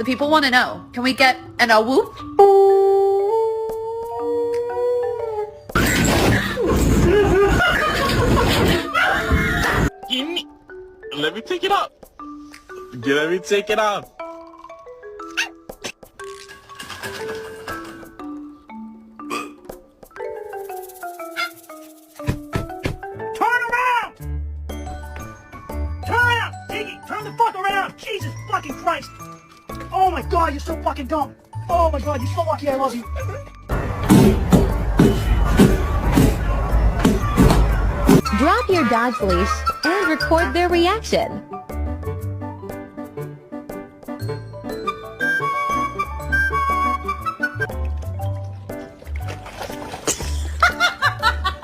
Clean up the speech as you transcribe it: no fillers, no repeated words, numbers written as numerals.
The people want to know. Can we get an a whoop? Give me. Let me take it up. Let me take it up. Turn around! Turn around! Iggy, turn the fuck around! Jesus fucking Christ! Oh my god, you're so fucking dumb! Oh my god, you're so lucky I love you! Drop your dog's leash and record their reaction.